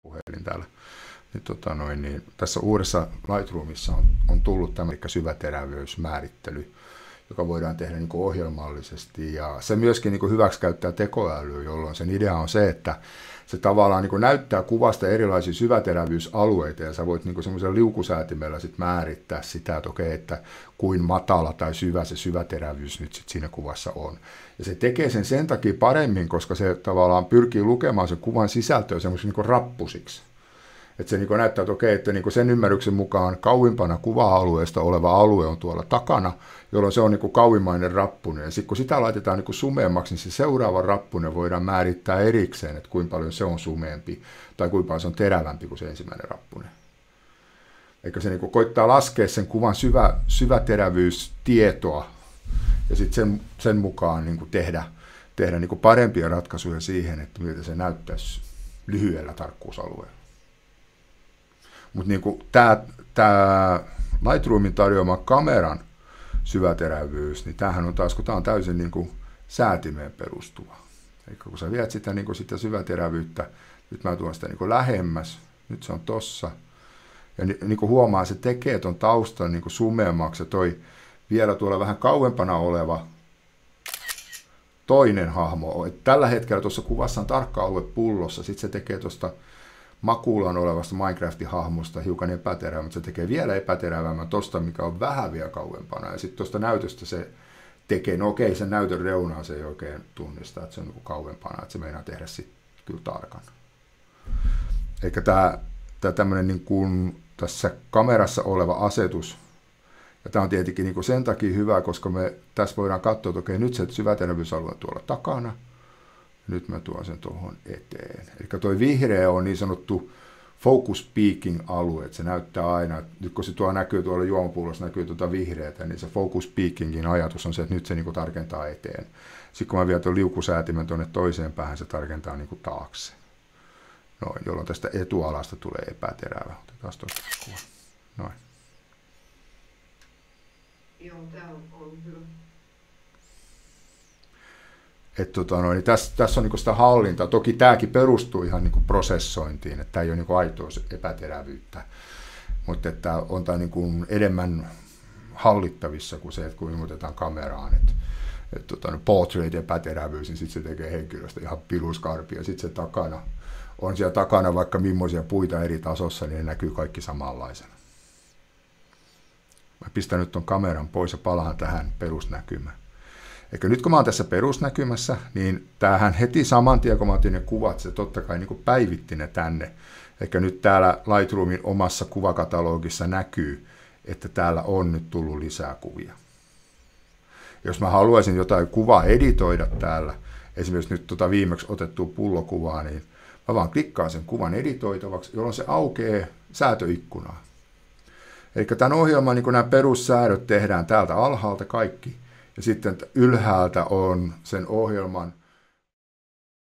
puhelin täällä. Niin, tässä uudessa Lightroomissa on tullut tämä syväterävyysmäärittely, joka voidaan tehdä niin kuin ohjelmallisesti. Ja se myöskin niin kuin hyväksikäyttää tekoälyä, jolloin sen idea on se, että se tavallaan niin kuin näyttää kuvasta erilaisia syväterävyysalueita, ja sä voit niin kuin semmoisella liukusäätimellä sit määrittää sitä, että okei, että kuin matala tai syvä se syväterävyys nyt sit siinä kuvassa on. Ja se tekee sen takia paremmin, koska se tavallaan pyrkii lukemaan sen kuvan sisältöä semmoisiksi niin kuin rappusiksi. Että se niin kuin näyttää, että okei, että niin kuin sen ymmärryksen mukaan kauimpana kuva-alueesta oleva alue on tuolla takana, jolloin se on niin kuin kauimmainen rappunen. Ja sitten kun sitä laitetaan niin kuin sumeammaksi, niin se seuraava rappunen voidaan määrittää erikseen, että kuinka paljon se on sumeampi tai kuinka paljon se on terävämpi kuin se ensimmäinen rappunen. Eikä se niin kuin koittaa laskea sen kuvan syväterävyystietoa ja sitten sen mukaan niin kuin tehdä niin kuin parempia ratkaisuja siihen, että miltä se näyttäisi lyhyellä tarkkuusalueella. Mutta niin tämä Lightroomin tarjoama kameran syväterävyys, niin tämähän on taas, kun tämä on täysin niin kuin säätimeen perustuva. Eli kun sä viet sitä, niin kuin sitä syväterävyyttä, nyt mä tuon sitä niin kuin lähemmäs, nyt se on tossa. Ja niin kuin huomaa, se tekee ton taustan niin kuin sumeammaksi, ja toi vielä tuolla vähän kauempana oleva toinen hahmo. Et tällä hetkellä tuossa kuvassa on tarkka alue pullossa, sitten se tekee tuosta makuulan olevasta Minecraftin hahmosta hiukan epäterävää, mutta se tekee vielä epäterävämmän tosta, mikä on vähän vielä kauempana. Ja sitten tuosta näytöstä se tekee, no okei, sen näytön reunaa se ei oikein tunnista, että se on niin kauempana, että se meinaa tehdä sitten kyllä tarkan. Eikä tämä tämmöinen niin kuin tässä kamerassa oleva asetus, ja tämä on tietenkin niin kuin sen takia hyvä, koska me tässä voidaan katsoa, että okei, nyt se syväterävyysalue on tuolla takana, nyt mä tuon sen tuohon eteen. Eli tuo vihreä on niin sanottu focus peaking alue, että se näyttää aina, että nyt kun se tuo näkyy tuolla juomapullossa, näkyy tuota vihreätä, niin se focus peakingin ajatus on se, että nyt se niin kuin tarkentaa eteen. Sitten kun mä vien tuon liukusäätimen tuonne toiseen päähän, se tarkentaa niin kuin taakse. Noin, jolloin tästä etualasta tulee epäterävä. Otetaan tuosta kuva. Noin. Joo, tämä on hyvä. Niin tässä on niin sitä hallintaa. Toki tämäkin perustuu ihan niin prosessointiin, että tämä ei ole niin aitoa epäterävyyttä, mutta että on tämä niin enemmän hallittavissa kuin se, että kun ilmoitetaan kameraan, että portrait epäterävyys, niin sitten se tekee henkilöstä ihan piluskarpia. Sitten se takana on siellä takana vaikka millaisia puita eri tasossa, niin ne näkyy kaikki samanlaisena. Mä pistän nyt tuon kameran pois ja palaan tähän perusnäkymään. Eikä nyt kun mä oon tässä perusnäkymässä, niin tämähän heti saman tien, kun mä otin ne kuvat, se totta kai niin kuin päivitti ne tänne. Eikä nyt täällä Lightroomin omassa kuvakatalogissa näkyy, että täällä on nyt tullut lisää kuvia. Jos mä haluaisin jotain kuvaa editoida täällä, esimerkiksi nyt viimeksi otettua pullokuvaa, niin mä vaan klikkaan sen kuvan editoitavaksi, jolloin se aukeaa säätöikkunaan. Eli tämän ohjelman niin nämä perussäädöt tehdään täältä alhaalta kaikki. Ja sitten ylhäältä on sen ohjelman